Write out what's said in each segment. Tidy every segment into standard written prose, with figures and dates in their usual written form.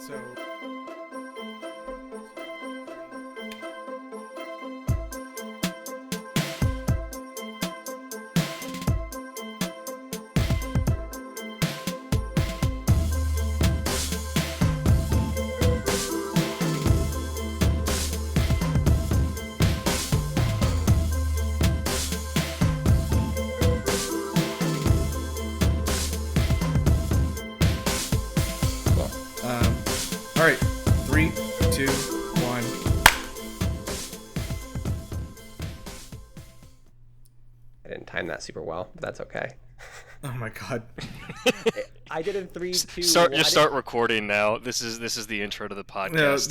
All right, 3, 2, 1. I didn't time that super well, but that's okay. Oh my god. I did in 3, 2. Start recording now. This is the intro to the podcast.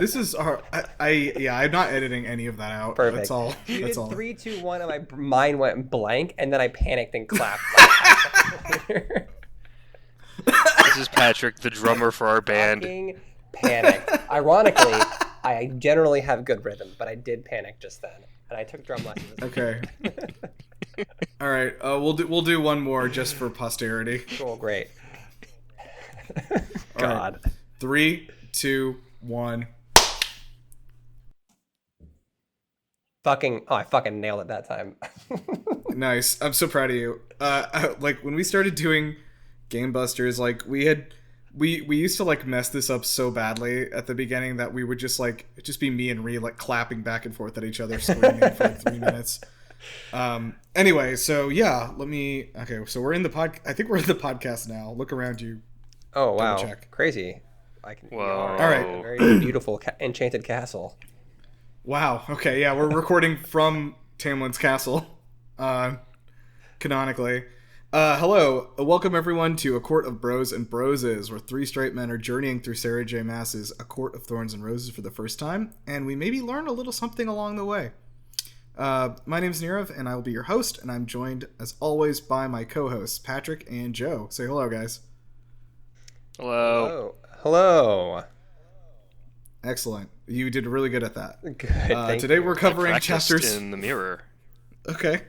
This is our. I'm not editing any of that out. Perfect. That's all. You That's did all. 3, 2, 1, and my mind went blank, and then I panicked and clapped. This is Patrick, the drummer for our band. Fucking panic. Ironically, I generally have good rhythm, but I did panic just then, and I took drum lessons. Okay. All right. We'll do one more just for posterity. Cool. Great. God. Right. 3, 2, 1. I fucking nailed it that time. Nice. I'm so proud of you. Like when we started doing Game Busters, like we used to like mess this up so badly at the beginning that we would just be me and Ree like clapping back and forth at each other, screaming for like 3 minutes. Anyway, so yeah, so we're in the I think we're in the podcast now. Look around you. Oh wow. Check. Crazy. Whoa. All right. A very beautiful enchanted castle. Wow. Okay, yeah, we're recording from Tamlin's castle. Canonically. Hello, welcome everyone to A Court of Bros and Broses, where 3 straight men are journeying through Sarah J. Maas's A Court of Thorns and Roses for the first time, and we maybe learn a little something along the way. My name's Nirav, and I will be your host, and I'm joined, as always, by my co-hosts, Patrick and Joe. Say hello, guys. Hello. Hello. Excellent. You did really good at that. Good. Today we're covering chapters in the mirror. Okay.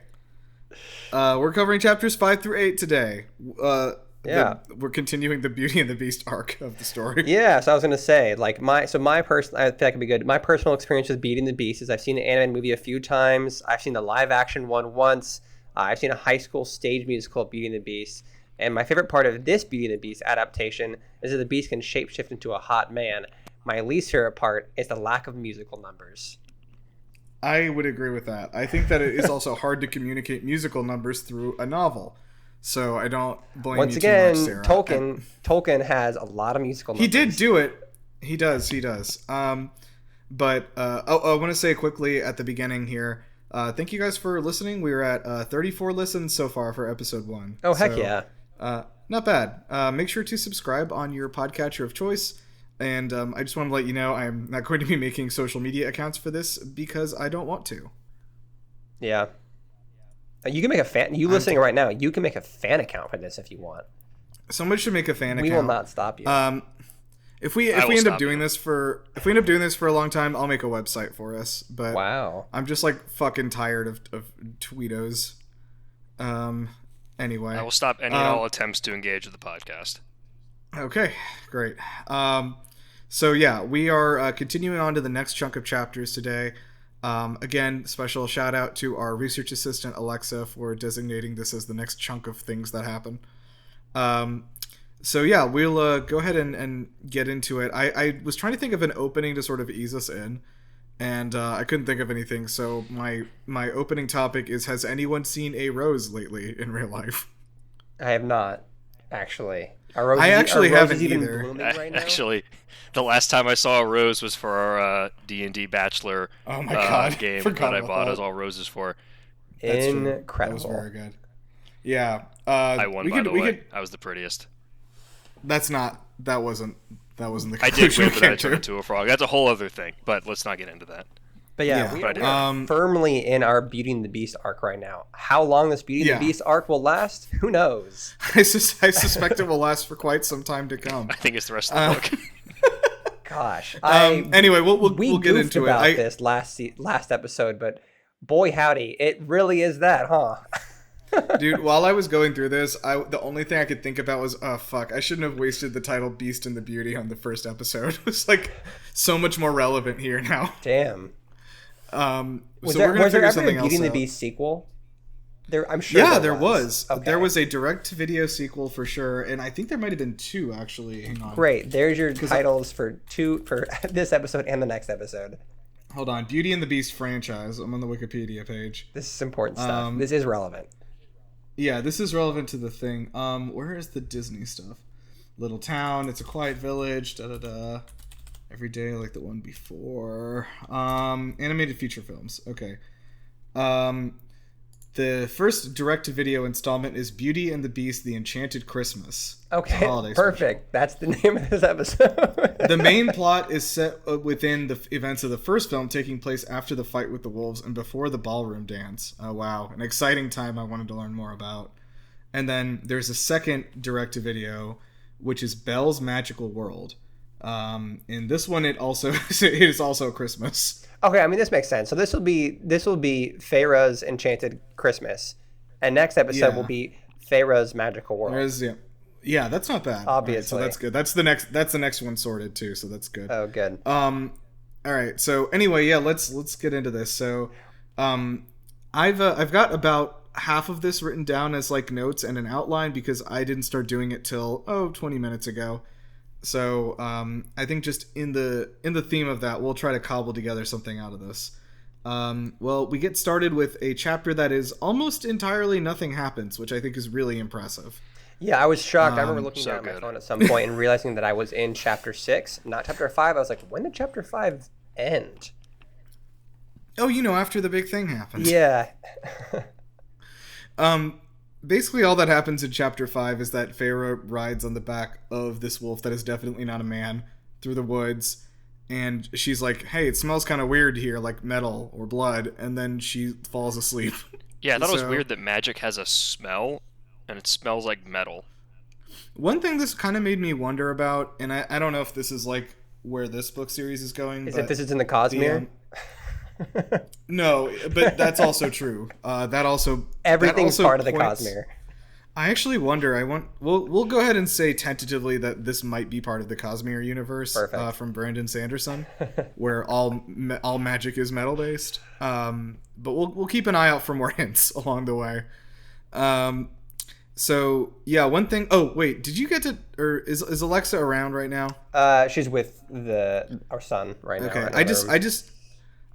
We're covering chapters 5 through 8 today. We're continuing the Beauty and the Beast arc of the story. Yeah, so I was gonna say, like I feel like it'd be good. My personal experience with Beauty and the Beast is I've seen the animated movie a few times. I've seen the live action one once. I've seen a high school stage musical, Beauty and the Beast. And my favorite part of this Beauty and the Beast adaptation is that the Beast can shapeshift into a hot man. My least favorite part is the lack of musical numbers. I would agree with that. I think that it is also hard to communicate musical numbers through a novel. So I don't blame you too much, Sarah. Tolkien has a lot of musical numbers. He did do it. He does. But I want to say quickly at the beginning here, thank you guys for listening. We were at 34 listens so far for episode 1. Oh, heck yeah. Not bad. Make sure to subscribe on your podcatcher of choice. And I just want to let you know I'm not going to be making social media accounts for this because I don't want to. Yeah. You can make a fan. You listening right now, you can make a fan account for this if you want. Someone should make a fan account. We will not stop you. If we end up doing this for a long time, I'll make a website for us. But wow. I'm just like fucking tired of tweetos. Anyway, I will stop any and all attempts to engage with the podcast. Okay, great. So yeah, we are continuing on to the next chunk of chapters today. Again, special shout out to our research assistant, Alexa, for designating this as the next chunk of things that happen. So yeah, we'll go ahead and get into it. I was trying to think of an opening to sort of ease us in, and I couldn't think of anything. So my opening topic is: has anyone seen a rose lately in real life? I have not, actually. I actually haven't either. Right now? Actually, the last time I saw a rose was for our D&D Bachelor oh my God. Game that I bought us all roses for. That's incredible. True. That was very good. Yeah. I won, by the way. I was the prettiest. That wasn't the I did win, but I turned into a frog. That's a whole other thing, but let's not get into that. But yeah, we are firmly in our Beauty and the Beast arc right now. How long this Beauty and the Beast arc will last, who knows? I suspect it will last for quite some time to come. I think it's the rest of the book. Gosh. Anyway, we'll get into about this last episode, but boy howdy, it really is that, huh? Dude, while I was going through this, the only thing I could think about was, oh fuck, I shouldn't have wasted the title Beast and the Beauty on the first episode. It's like so much more relevant here now. Damn. Was there ever a Beauty and the Beast sequel? I'm sure. Yeah, there was. Okay. There was a direct-to-video sequel for sure, and I think there might have been 2 actually. Hang on. Great. There's your titles for this episode and the next episode. Hold on, Beauty and the Beast franchise. I'm on the Wikipedia page. This is important stuff. This is relevant. Yeah, this is relevant to the thing. Where is the Disney stuff? Little Town, It's a Quiet Village, Every Day Like the One Before. Animated feature films. Okay. The first direct-to-video installment is Beauty and the Beast: The Enchanted Christmas. Okay, perfect. Special. That's the name of this episode. The main plot is set within the events of the first film, taking place after the fight with the wolves and before the ballroom dance. Oh, wow. An exciting time I wanted to learn more about. And then there's a second direct-to-video, which is Belle's Magical World. In this one, it is also Christmas. Okay, I mean, this makes sense. So this will be Feyre's Enchanted Christmas, and next episode will be Feyre's Magical World. Yeah, that's not bad. Obviously, right, so that's good. That's the next one sorted too, so that's good. Oh, good. All right. So anyway, yeah, let's get into this. So, I've got about half of this written down as like notes and an outline because I didn't start doing it till 20 minutes ago. So I think just in the theme of that, we'll try to cobble together something out of this. Well, we get started with a chapter that is almost entirely nothing happens, which I think is really impressive. Yeah, I was shocked. I remember looking down at my phone at some point and realizing that I was in chapter 6, not chapter 5. I was like, when did chapter 5 end? Oh, after the big thing happens. Yeah. Basically, all that happens in Chapter 5 is that Feyre rides on the back of this wolf that is definitely not a man through the woods, and she's like, hey, it smells kind of weird here, like metal or blood, and then she falls asleep. Yeah, I thought it was weird that magic has a smell, and it smells like metal. One thing this kind of made me wonder about, and I don't know if this is like where this book series is going. Is it this is in the Cosmere? No, but that's also true. Everything's part of the Cosmere. I actually wonder. We'll go ahead and say tentatively that this might be part of the Cosmere universe from Brandon Sanderson, where all magic is metal based. But we'll keep an eye out for more hints along the way. So yeah, one thing. Oh wait, did you get to? Or is Alexa around right now? She's with our son right now. Okay,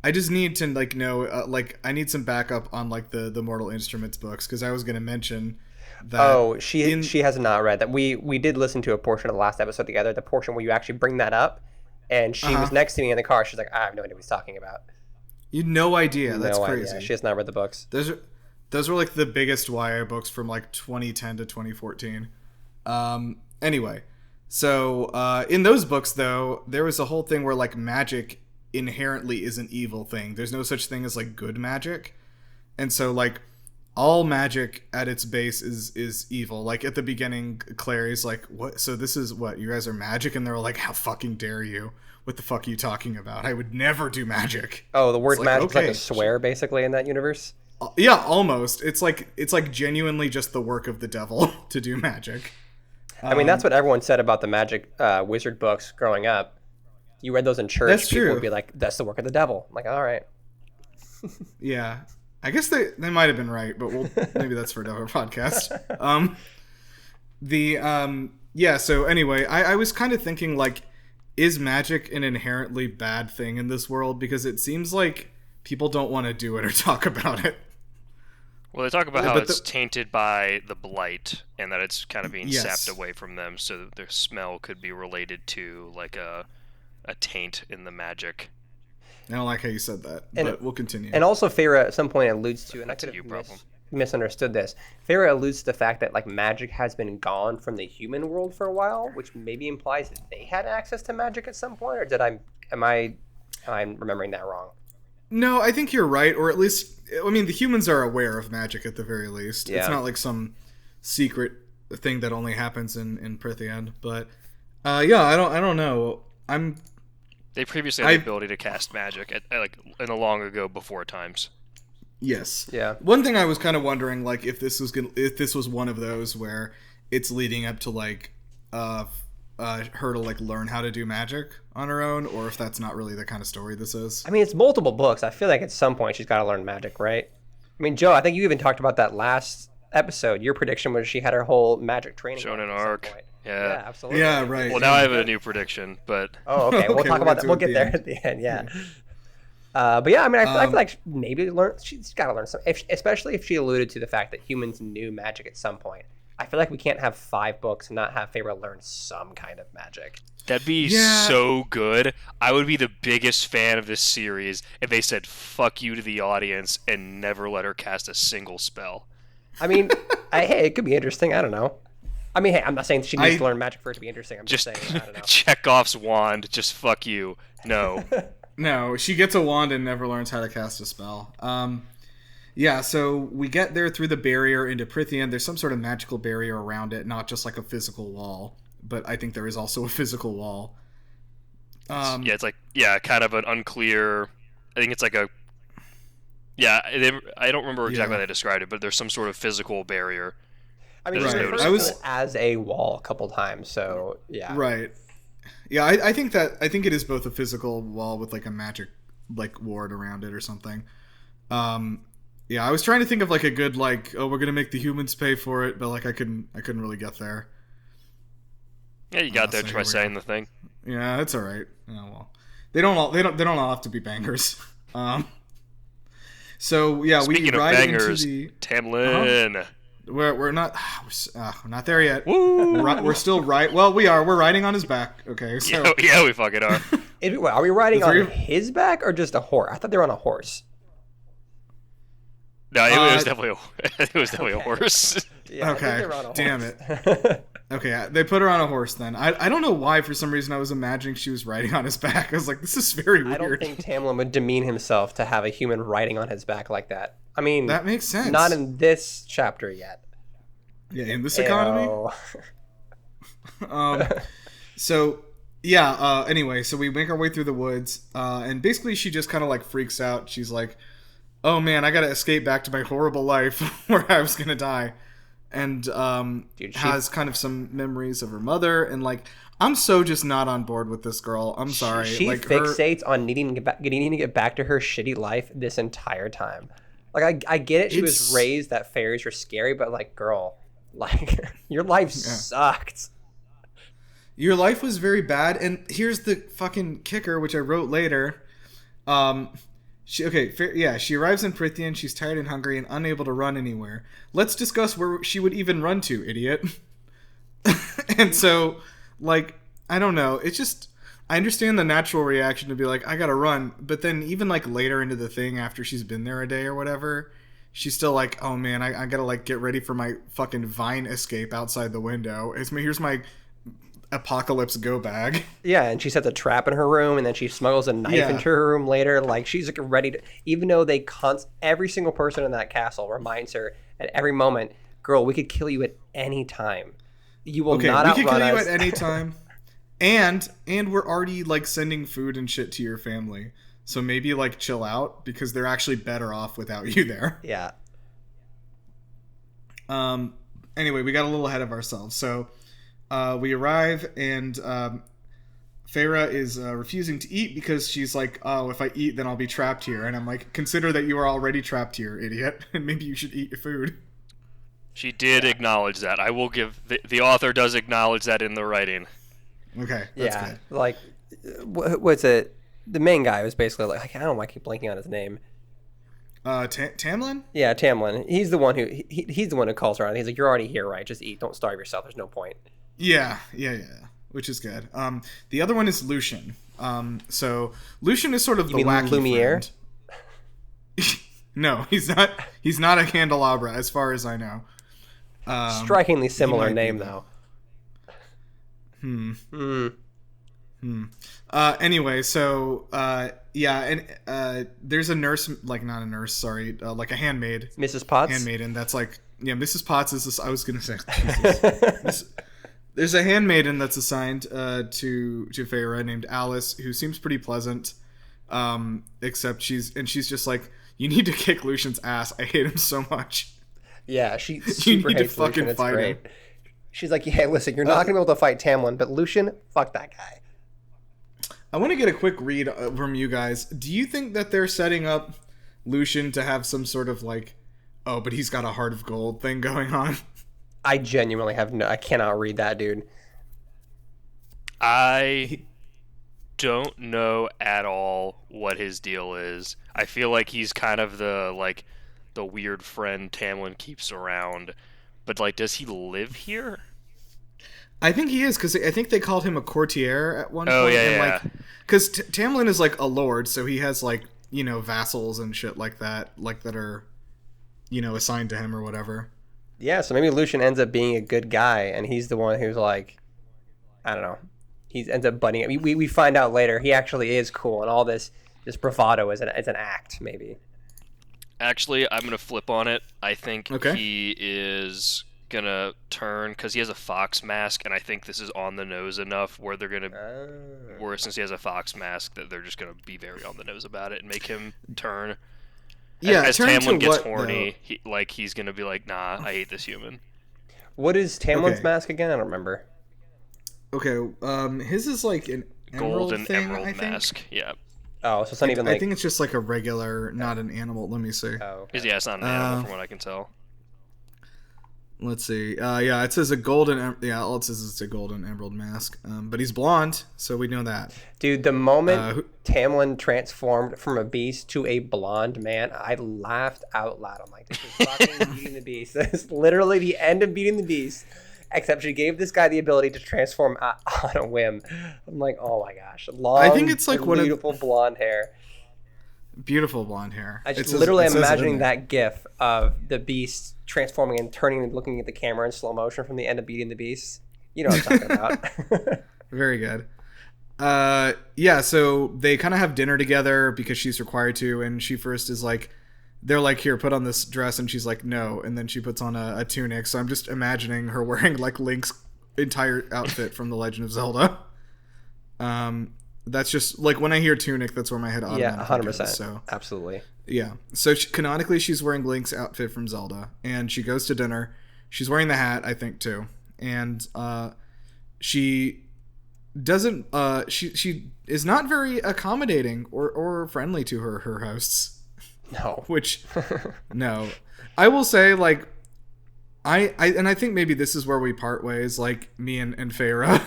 I just need to know I need some backup on like the Mortal Instruments books because I was going to mention that. Oh, she has not read that. We did listen to a portion of the last episode together, the portion where you actually bring that up, and she was next to me in the car. She's like, I have no idea what he's talking about. You had no idea. That's crazy. Idea. She has not read the books. Those were like the biggest YA books from like 2010 to 2014. Anyway, so in those books though, there was a whole thing where like magic inherently is an evil thing. There's no such thing as like good magic, and so like all magic at its base is evil. Like at the beginning, Clary's like, what? So this is what you guys are magic, and they're like, how fucking dare you? What the fuck are you talking about? I would never do magic. Oh, the word magic is like a swear basically in that universe. Yeah, almost. It's like genuinely just the work of the devil to do magic. I mean, that's what everyone said about the magic wizard books growing up. You read those in church, that's people true. would be like, that's the work of the devil. I'm like, all right. Yeah. I guess they might have been right, but maybe that's for another podcast. So anyway, I was kind of thinking like, is magic an inherently bad thing in this world? Because it seems like people don't want to do it or talk about it. Well, they talk about how it's tainted by the blight and that it's kind of being sapped away from them, so that their smell could be related to like a taint in the magic. I don't like how you said that, but we'll continue. And also Feyre at some point alludes to, and I could have misunderstood this, Feyre alludes to the fact that like magic has been gone from the human world for a while, which maybe implies that they had access to magic at some point, or am I remembering that wrong? No, I think you're right, or at least, I mean, the humans are aware of magic at the very least. Yeah. It's not like some secret thing that only happens in Prythian, but I don't know. They previously had the ability to cast magic at like in the long ago before times. Yes. Yeah. One thing I was kind of wondering, like, if this was one of those where it's leading up to like her to like learn how to do magic on her own, or if that's not really the kind of story this is. I mean, it's multiple books. I feel like at some point she's got to learn magic, right? I mean, Joe, I think you even talked about that last episode. Your prediction was she had her whole magic training Shonen arc. Yeah, absolutely. Yeah, right. Well, now I have a new prediction, but okay. We'll talk about that. We'll get there at the end. Yeah. But yeah, I mean, I feel like maybe she's got to learn something, especially if she alluded to the fact that humans knew magic at some point. I feel like we can't have 5 books and not have Feyre learn some kind of magic. That'd be so good. I would be the biggest fan of this series if they said "fuck you" to the audience and never let her cast a single spell. I mean, hey, it could be interesting. I don't know. I mean, hey, I'm not saying she needs to learn magic for it to be interesting. I'm just saying, I don't know. Chekhov's wand, just fuck you. No. No, she gets a wand and never learns how to cast a spell. Yeah, so we get there through the barrier into Prythian. There's some sort of magical barrier around it, not just like a physical wall, but I think there is also a physical wall. It's like, kind of an unclear... I think it's like a... Yeah, I don't remember exactly how they described it, but there's some sort of physical barrier. I mean, it as a wall a couple times, so yeah. Right. Yeah, I think it is both a physical wall with like a magic like ward around it or something. Yeah, I was trying to think of like a good like, oh, we're gonna make the humans pay for it, but like I couldn't really get there. Yeah, you got there by saying the thing. Yeah, it's all right. Yeah, well, they don't all have to be bangers. So yeah, Speaking we ride of bangers, into the Tamlin. We're not there yet. We're still right. Well, we are. We're riding on his back. Okay. So yeah, we fucking are. Are we riding on his back or just a horse? I thought they were on a horse. No, it was definitely a horse. Yeah, okay. Damn it. Okay, they put her on a horse then. I don't know why, for some reason I was imagining she was riding on his back. I was like, this is very weird. I don't think Tamlin would demean himself to have a human riding on his back like that. I mean, that makes sense. Not in this chapter yet. Yeah, in this economy? So, yeah, anyway, so we make our way through the woods, and basically she just kind of like freaks out. She's like, oh man, I gotta escape back to my horrible life where I was gonna die. And has kind of some memories of her mother, and like, I'm so just not on board with this girl. I'm sorry. She like, fixates on needing to get back to her shitty life this entire time. Like, I get it. She was raised that fairies are scary, but like, girl, like, your life sucked. Your life was very bad, and here's the fucking kicker, which I wrote later. She arrives in Prythian. She's tired and hungry and unable to run anywhere. Let's discuss where she would even run to, idiot. And so, like, I don't know. It's just, I understand the natural reaction to be like, I gotta run. But then even, like, later into the thing, after she's been there a day or whatever, she's still like, oh man, I gotta, like, get ready for my fucking vine escape outside the window. Here's my apocalypse go bag. Yeah, and she sets a trap in her room, and then she smuggles a knife into her room later. Like, she's like ready to, even though every single person in that castle reminds her at every moment, girl, we could kill you at any time. You will not outrun us. We could kill you at any time. And we're already like sending food and shit to your family. So maybe like chill out, because they're actually better off without you there. Yeah. Anyway, we got a little ahead of ourselves. So we arrive, and Feyre is refusing to eat because she's like, oh, if I eat, then I'll be trapped here. And I'm like, consider that you are already trapped here, idiot. And maybe you should eat your food. She did acknowledge that. I will give... The author does acknowledge that in the writing. Okay, that's good. Like, what's it? The main guy was basically like, I don't know why I keep blanking on his name. Tamlin? Yeah, Tamlin. He's the one who he's the one who calls her out. He's like, you're already here, right? Just eat. Don't starve yourself. There's no point. Yeah. Which is good. The other one is Lucian. So Lucian is sort of the wacky Lumiere? friend. No, he's not. He's not a candelabra, as far as I know. Strikingly similar name, though. Anyway, so there's a nurse, like not a nurse, sorry, like a handmaid, Mrs. Potts. Handmaiden. That's like, yeah, Mrs. Potts is this. I was gonna say. There's a handmaiden that's assigned to Feyre named Alice, who seems pretty pleasant, except she's just like, you need to kick Lucian's ass. I hate him so much. Yeah, she super hates Lucian. It's great. Him. She's like, hey, listen, you're not going to be able to fight Tamlin, but Lucian, fuck that guy. I want to get a quick read from you guys. Do you think that they're setting up Lucian to have some sort of like, oh, but he's got a heart of gold thing going on? I genuinely I cannot read that, dude. I don't know at all what his deal is. I feel like he's kind of the weird friend Tamlin keeps around. But, like, does he live here? I think he is, because I think they called him a courtier at one point. Oh, yeah. Because Tamlin is, like, a lord, so he has, like, you know, vassals and shit like that are, you know, assigned to him or whatever. Yeah, so maybe Lucian ends up being a good guy, and he's the one who's, like, I don't know. He ends up butting it. We find out later he actually is cool, and all this bravado is an act, maybe. Actually, I'm going to flip on it. I think he is going to turn, because he has a fox mask, and I think this is on the nose enough where they're going to, where since he has a fox mask, that they're just going to be very on the nose about it and make him turn. Yeah, as Tamlin gets horny, he's going to be like, nah, I hate this human. What is Tamlin's mask again? I don't remember. Okay, his is like an golden thing, emerald mask. Yeah. Oh, so it's not even like... I think it's just like a regular, not an animal. Let me see. Oh, okay. Yeah, it's not an animal from what I can tell. Let's see. Yeah, it says a golden... Yeah, all it says is it's a golden emerald mask. But he's blonde, so we know that. Dude, the moment Tamlin transformed from a beast to a blonde man, I laughed out loud. I'm like, this is fucking Beating the Beast. This is literally the end of Beating the Beast. Except she gave this guy the ability to transform on a whim. I'm like, oh my gosh. Long, I think it's like beautiful blonde hair. Beautiful blonde hair. I just literally am imagining that gif of the beast transforming and turning and looking at the camera in slow motion from the end of Beating the Beast. You know what I'm talking about. Very good. Yeah, so they kind of have dinner together because she's required to, and she first is like, they're like, here, put on this dress, and she's like, no, and then she puts on a tunic, so I'm just imagining her wearing like Link's entire outfit from The Legend of Zelda. That's just like, when I hear tunic, that's where my head automatically goes. 100%. So absolutely. Yeah, so canonically she's wearing Link's outfit from Zelda, and she goes to dinner. She's wearing the hat, I think, too, and she doesn't she is not very accommodating or friendly to her hosts. No. Which, no. I will say, like, I think maybe this is where we part ways, like, me and Feyre.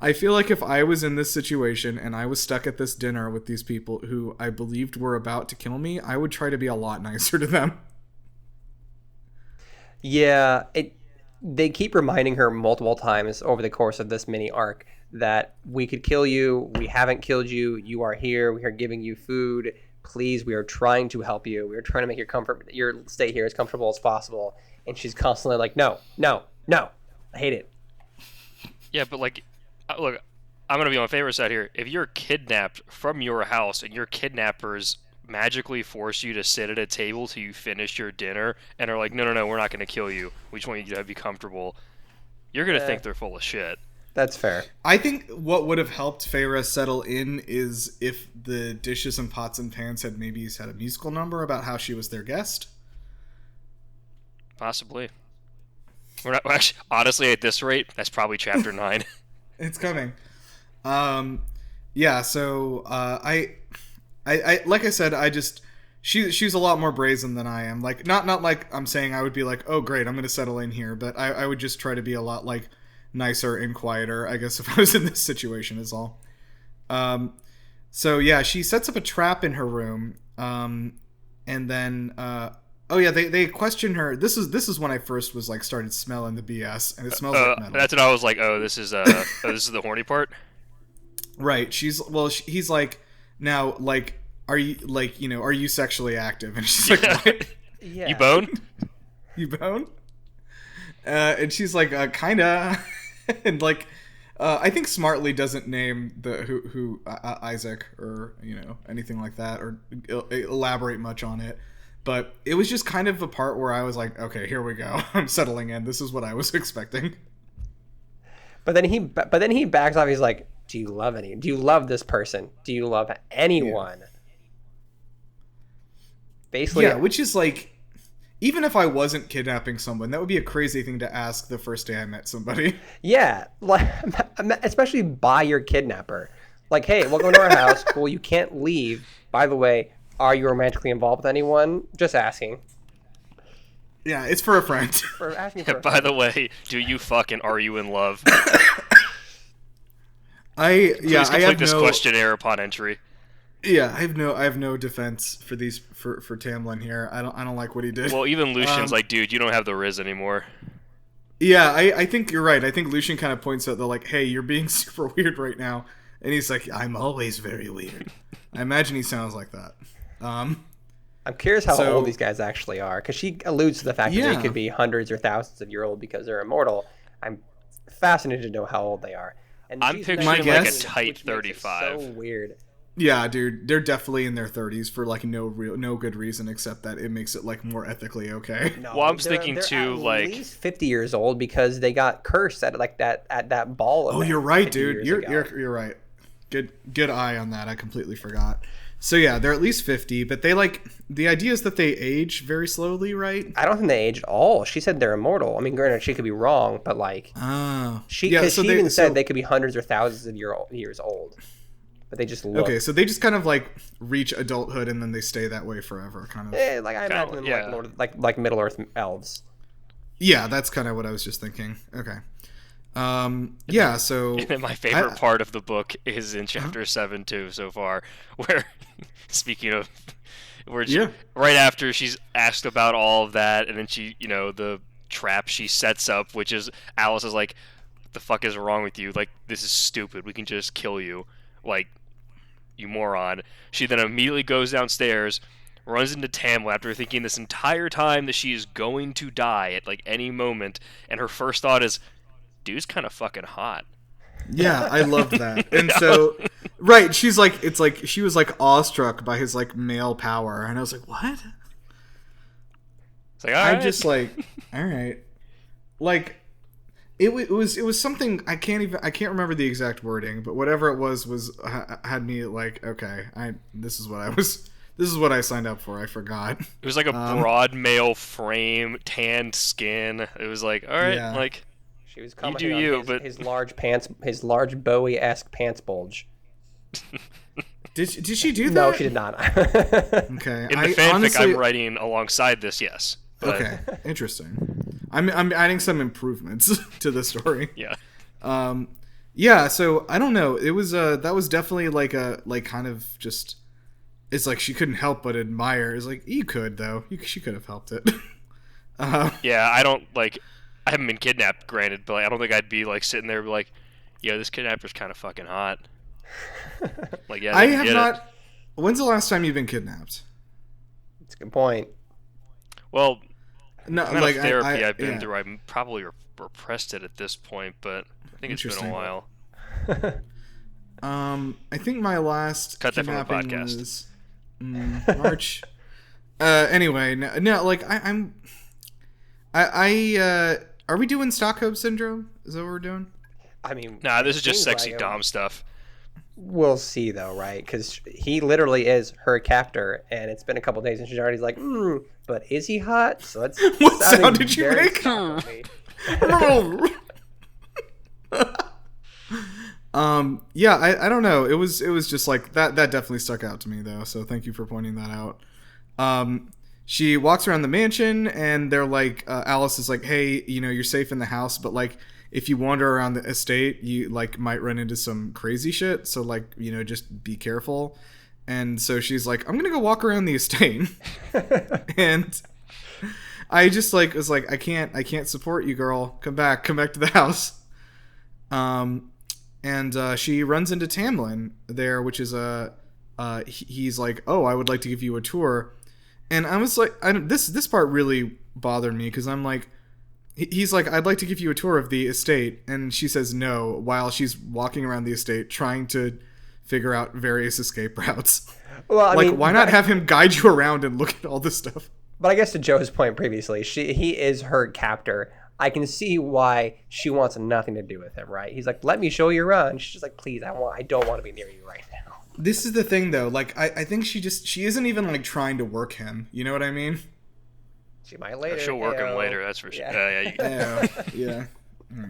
I feel like if I was in this situation and I was stuck at this dinner with these people who I believed were about to kill me, I would try to be a lot nicer to them. Yeah, they keep reminding her multiple times over the course of this mini arc that we could kill you, we haven't killed you, you are here, we are giving you food. Please, we are trying to help you. We are trying to make your stay here as comfortable as possible. And she's constantly like, no. I hate it. Yeah, but like, look, I'm gonna be on Feyre's side here. If you're kidnapped from your house and your kidnappers magically force you to sit at a table till you finish your dinner and are like, no, we're not gonna kill you. We just want you to be comfortable. You're gonna think they're full of shit. That's fair. I think what would have helped Feyre settle in is if the dishes and pots and pans had maybe had a musical number about how she was their guest. Possibly. We're not actually, honestly, at this rate, that's probably chapter 9. It's coming. Yeah. So I like I said, she's a lot more brazen than I am. Like not like I'm saying I would be like, oh great, I'm gonna settle in here, but I would just try to be a lot like nicer and quieter, I guess, if I was in this situation is all. So yeah, she sets up a trap in her room, and then they question her. This is when I first was like started smelling the BS, and it smells like metal. That's what I was like, this is this is the horny part. Right. He's like, now, like, are you like, you know, are you sexually active? And she's like, what? Yeah. You bone? You bone? And she's like, kinda. And like, I think smartly doesn't name the who Isaac or, you know, anything like that, or elaborate much on it. But it was just kind of a part where I was like, okay, here we go. I'm settling in. This is what I was expecting. But then he backs off. He's like, do you love this person? Do you love anyone? Basically, Yeah, which is like, even if I wasn't kidnapping someone, that would be a crazy thing to ask the first day I met somebody. yeah, like, especially by your kidnapper. Like, hey, welcome to our house. Cool, you can't leave. By the way, are you romantically involved with anyone? Just asking. Yeah, it's for a friend. For asking for a By friend. the way, do you fucking are you in love? Please Please complete this questionnaire upon entry. Yeah, I have no defense for these for Tamlin here. I don't like what he did. Well, even Lucian's like, dude, you don't have the Riz anymore. Yeah, I think you're right. I think Lucian kind of points out, they're like, hey, you're being super weird right now. And he's like, I'm always very weird. I imagine he sounds like that. I'm curious how old these guys actually are, because she alludes to the fact that they could be hundreds or thousands of years old because they're immortal. I'm fascinated to know how old they are. And I'm she's picturing 19, like a tight which makes it 35. So weird. Yeah, dude, they're definitely in their 30s for like no good reason except that it makes it like more ethically okay. No, Well, I'm thinking they're too, at like least 50 years old because they got cursed at that ball. Oh, you're right, dude. You're right. Good eye on that. I completely forgot. So yeah, they're at least 50, but they like the idea is that they age very slowly, right? I don't think they age at all. She said they're immortal. I mean, granted, she could be wrong, but like, she even said they could be hundreds or thousands of years old, but they just look. Okay, so they just kind of like reach adulthood and then they stay that way forever, kind of. Like I imagine them like Middle Earth elves. Yeah, that's kind of what I was just thinking. Okay. Yeah, so... And then my favorite part of the book is in chapter 7, too, so far, where, speaking of... right after she's asked about all of that, and then she, the trap she sets up, which is, Alice is like, what the fuck is wrong with you? Like, this is stupid. We can just kill you. Like, you moron. She then immediately goes downstairs, runs into Tamlin after thinking this entire time that she is going to die at, like, any moment, and her first thought is... dude's kind of fucking hot. Yeah, I love that. And so, right, she's like, it's like, she was like awestruck by his like male power. And I was like, what? It's like, all right. I just like, all right. Like, it was something, I can't remember the exact wording, but whatever it was had me like, okay, this is what I signed up for. I forgot. It was like a broad male frame, tanned skin. It was like, all right, like, She was commenting on his large pants, his large Bowie-esque pants bulge. Did she do that? No, she did not. Okay. In the fanfic I'm writing alongside this, yes. But... Okay, interesting. I'm adding some improvements to the story. Yeah. Yeah. So I don't know. It was that was definitely like a kind of just. It's like she couldn't help but admire. It's like you could though. She could have helped it. Yeah, I don't like. I haven't been kidnapped, granted, but like, I don't think I'd be like sitting there like, yo, this kidnapper's kind of fucking hot. Like, yeah, I have not. When's the last time you've been kidnapped? That's a good point. Well, no, like therapy I've been through. I'm probably repressed it at this point, but I think it's been a while. I think my last cut that from the kidnapping podcast. was March. Anyway, no, like are we doing Stockholm Syndrome? Is that what we're doing? I mean, nah, this is just sexy Dom stuff. We'll see, though, right? Because he literally is her captor, and it's been a couple days, and she's already like, but is he hot? So that's what sound did you make? Yeah, I don't know. It was just like that definitely stuck out to me though. So thank you for pointing that out. She walks around the mansion and they're like, Alice is like, hey, you're safe in the house, but like, if you wander around the estate, you like might run into some crazy shit. So like, just be careful. And so she's like, I'm going to go walk around the estate. And I just like, was like, I can't support you, girl. Come back to the house. And she runs into Tamlin there, which is he's like, oh, I would like to give you a tour. And I was like, this part really bothered me because I'm like, he's like, I'd like to give you a tour of the estate. And she says no while she's walking around the estate trying to figure out various escape routes. Well, I mean, why not have him guide you around and look at all this stuff? But I guess to Joe's point previously, he is her captor. I can see why she wants nothing to do with him, right? He's like, let me show you around. She's just like, please, I don't want to be near you right now. This is the thing, though. Like, I think she isn't even like trying to work him. You know what I mean? She might later. She'll work him later. That's for sure. Yeah. All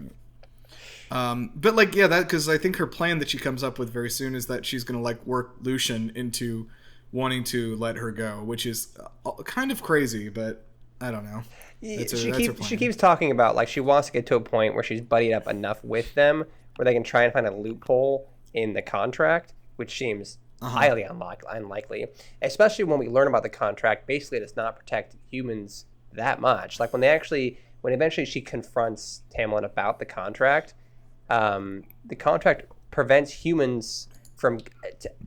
right. But like, yeah, that because I think her plan that she comes up with very soon is that she's gonna like work Lucian into wanting to let her go, which is kind of crazy, but I don't know. She keeps talking about like she wants to get to a point where she's buddied up enough with them where they can try and find a loophole in the contract, which seems highly unlikely, especially when we learn about the contract. Basically, it does not protect humans that much. Like when eventually she confronts Tamlin about the contract prevents humans from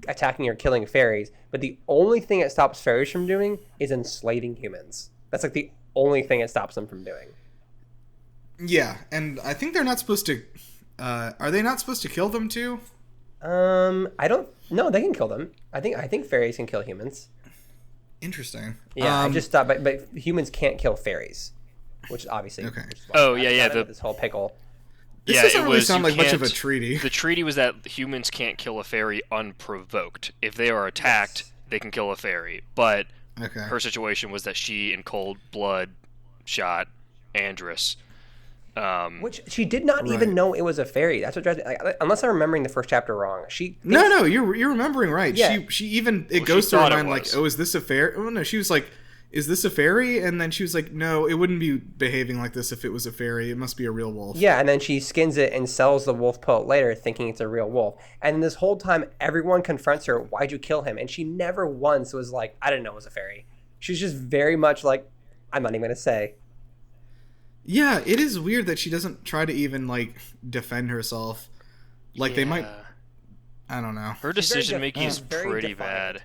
attacking or killing fairies, but the only thing it stops fairies from doing is enslaving humans. That's like the only thing it stops them from doing. Yeah, and I think they're not supposed to. Are they not supposed to kill them too? I don't. No, they can kill them. I think fairies can kill humans. Interesting. Yeah, I just thought, but humans can't kill fairies, which is obviously. Okay. This whole pickle. This doesn't really sound like much of a treaty. The treaty was that humans can't kill a fairy unprovoked. If they are attacked, they can kill a fairy. But her situation was that she, in cold blood, shot Andrus. Which she did not even know it was a fairy. That's what drives me. Like, unless I'm remembering the first chapter wrong. No, you're remembering right. Yeah. She even goes through her mind like, oh, is this a fairy? Oh no, she was like, is this a fairy? And then she was like, no, it wouldn't be behaving like this if it was a fairy. It must be a real wolf. Yeah, and then she skins it and sells the wolf pelt later, thinking it's a real wolf. And this whole time, everyone confronts her. Why'd you kill him? And she never once was like, I didn't know it was a fairy. She's just very much like, I'm not even gonna say. Yeah, it is weird that she doesn't try to even like defend herself. Like they might. I don't know. Her decision making is pretty bad.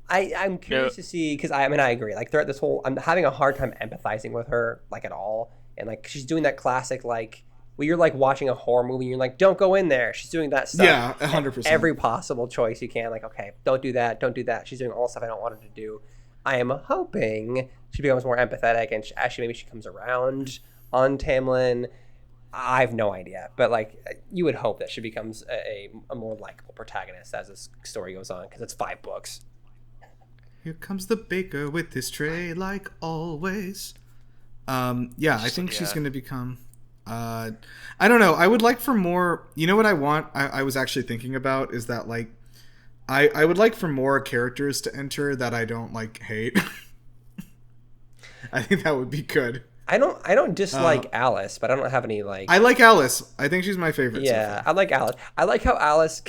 I'm curious to see, because I agree. Like throughout this whole, I'm having a hard time empathizing with her, like at all. And like she's doing that classic, like where you're like watching a horror movie, and you're like, don't go in there. She's doing that stuff. Yeah, 100%. Every possible choice you can. Like, okay, don't do that. Don't do that. She's doing all the stuff I don't want her to do. I am hoping she becomes more empathetic, and maybe she comes around on Tamlin. I have no idea, but like you would hope that she becomes a more likable protagonist as this story goes on, because it's 5 books. Here comes the baker with his tray, like always. I think she's going to become. I don't know. I would like for more. You know what I want? I was actually thinking about is that like. I would like for more characters to enter that I don't like hate. I think that would be good. I don't dislike Alice, but I don't have any like. I like Alice. I think she's my favorite. Yeah, I like Alice. I like how Alice,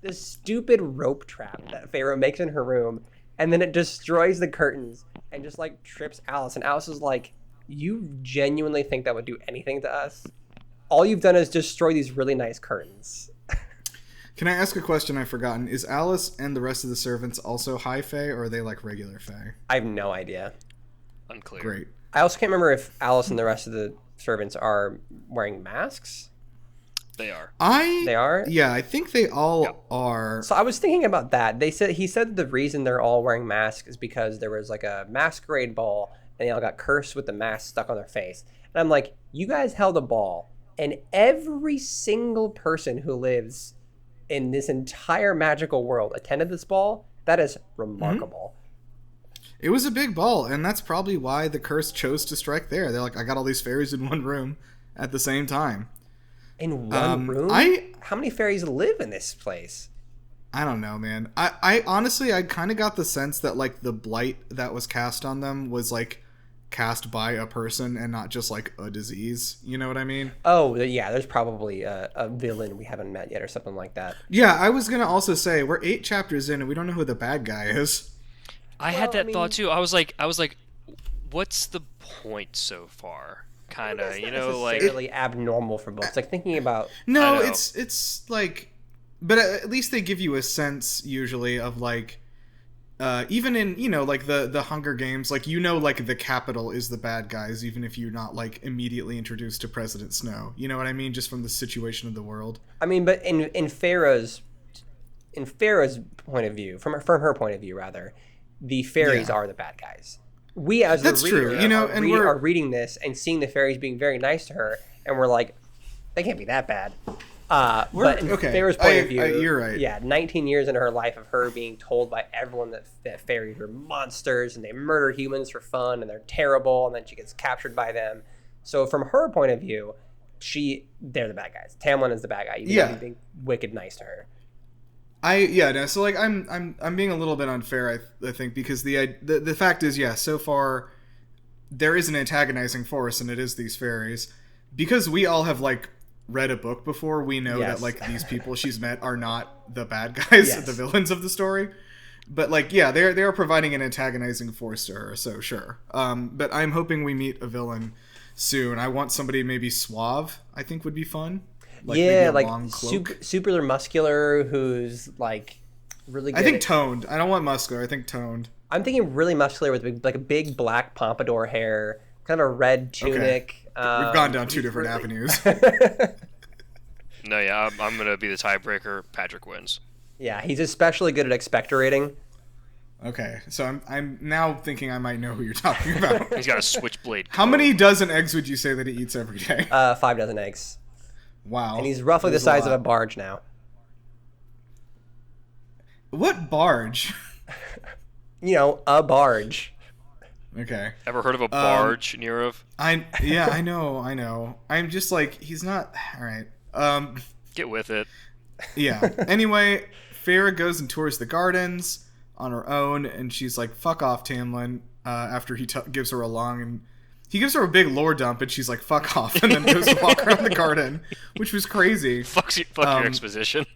this stupid rope trap that Feyre makes in her room, and then it destroys the curtains and just like trips Alice, and Alice is like, "You genuinely think that would do anything to us? All you've done is destroy these really nice curtains." Can I ask a question I've forgotten? Is Alice and the rest of the servants also high fae, or are they like regular fae? I have no idea. Unclear. Great. I also can't remember if Alice and the rest of the servants are wearing masks. They are. They are? Yeah, I think they all are. So I was thinking about that. He said the reason they're all wearing masks is because there was like a masquerade ball, and they all got cursed with the mask stuck on their face. And I'm like, you guys held a ball, and every single person who lives in this entire magical world attended this ball. That is remarkable. Mm-hmm. It was a big ball, and that's probably why the curse chose to strike there. They're like, I got all these fairies in one room at the same time. In one room? How many fairies live in this place? I don't know, man. I honestly, I kind of got the sense that like the blight that was cast on them was like cast by a person and not just like a disease. You know what I mean? Oh, yeah, there's probably a villain we haven't met yet or something like that. Yeah, I was going to also say, we're 8 chapters in and we don't know who the bad guy is. I had that thought too. I was like, what's the point so far? Kind of, you know, like necessarily abnormal for books. Like thinking about no, it's like, but at least they give you a sense usually of like, even in, you know, like the Hunger Games, like, you know, like the Capitol is the bad guys, even if you're not like immediately introduced to President Snow. You know what I mean? Just from the situation of the world. I mean, but in Feyre's point of view, from her point of view rather, the fairies are the bad guys. We as the reader, true. You know, and are reading this and seeing the fairies being very nice to her, and we're like, they can't be that bad. But in okay. Feyre's point of view, You're right. yeah, 19 years into her life of her being told by everyone that fairies are monsters and they murder humans for fun and they're terrible, and then she gets captured by them. So from her point of view, they're the bad guys. Tamlin is the bad guy. You're being wicked nice to her. So like I'm being a little bit unfair, I think, because the fact is, so far there is an antagonizing force, and it is these fairies. Because we all have like read a book before, we know that like these people she's met are not the bad guys, the villains of the story. But like, they are providing an antagonizing force to her, so sure. But I'm hoping we meet a villain soon. I want somebody maybe suave, I think would be fun. Like like super muscular, who's like really good. I think toned. I don't want muscular. I think toned. I'm thinking really muscular with like a big black pompadour hair, kind of a red tunic. Okay. We've gone down two different avenues. No, I'm gonna be the tiebreaker. Patrick wins. Yeah, he's especially good at expectorating. Okay, so I'm now thinking I might know who you're talking about. He's got a switchblade. How many dozen eggs would you say that he eats every day? 5 dozen eggs. Wow. And he's roughly the size of a barge now. What barge? A barge. Okay. Ever heard of a barge, Nirav? I know. I'm just like, he's not... All right. Get with it. Yeah. Anyway, Feyre goes and tours the gardens on her own, and she's like, fuck off, Tamlin, after he gives her a long and... He gives her a big lore dump, and she's like, fuck off, and then goes to walk around the garden, which was crazy. Fuck your exposition.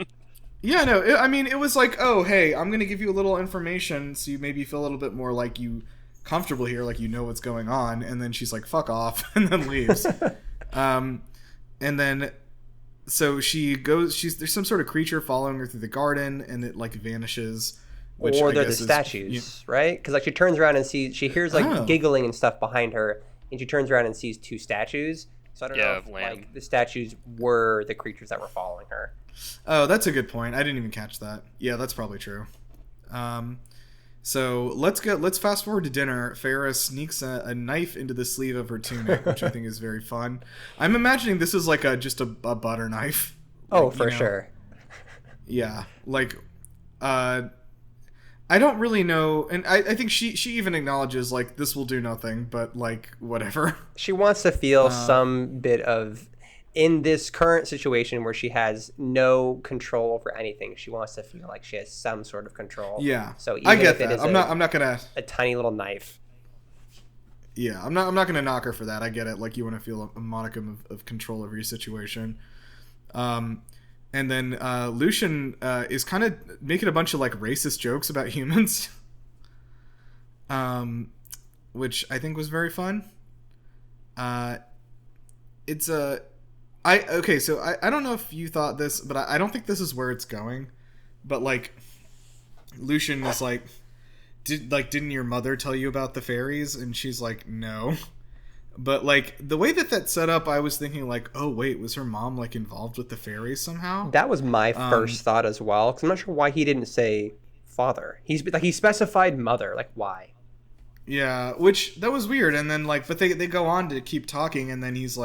Yeah, no, it was like, oh, hey, I'm going to give you a little information so you maybe feel a little bit more like you comfortable here, like you know what's going on, and then she's like, fuck off, and then leaves. And then, so she goes, there's some sort of creature following her through the garden, and it, like, vanishes. Or they're the statues, right? Because, like, she turns around and she hears, like, giggling and stuff behind her, and she turns around and sees 2 statues. So I don't know if, like, the statues were the creatures that were following her. Oh, that's a good point. I didn't even catch that. Yeah, that's probably true. So let's fast forward to dinner. Feyre sneaks a knife into the sleeve of her tunic, which I think is very fun. I'm imagining this is like just a butter knife. Oh, for sure. Yeah, like, I don't really know, and I think she even acknowledges, like, this will do nothing, but, like, whatever. She wants to feel some bit of, in this current situation where she has no control over anything, she wants to feel like she has some sort of control. Yeah, so even I get if that. it is I'm not gonna a tiny little knife. Yeah, I'm not gonna knock her for that. I get it. Like, you want to feel a modicum of control over your situation. And then Lucian is kind of making a bunch of like racist jokes about humans, which I think was very fun. So I don't know if you thought this, but I don't think this is where it's going. But like, Lucian is like, didn't your mother tell you about the fairies? And she's like, no. But, like, the way that's set up, I was thinking, like, oh, wait, was her mom, like, involved with the fairies somehow? That was my first thought as well, because I'm not sure why he didn't say father. He specified mother. Like, why? Yeah, which, that was weird. And then, like, but they go on to keep talking, and then she's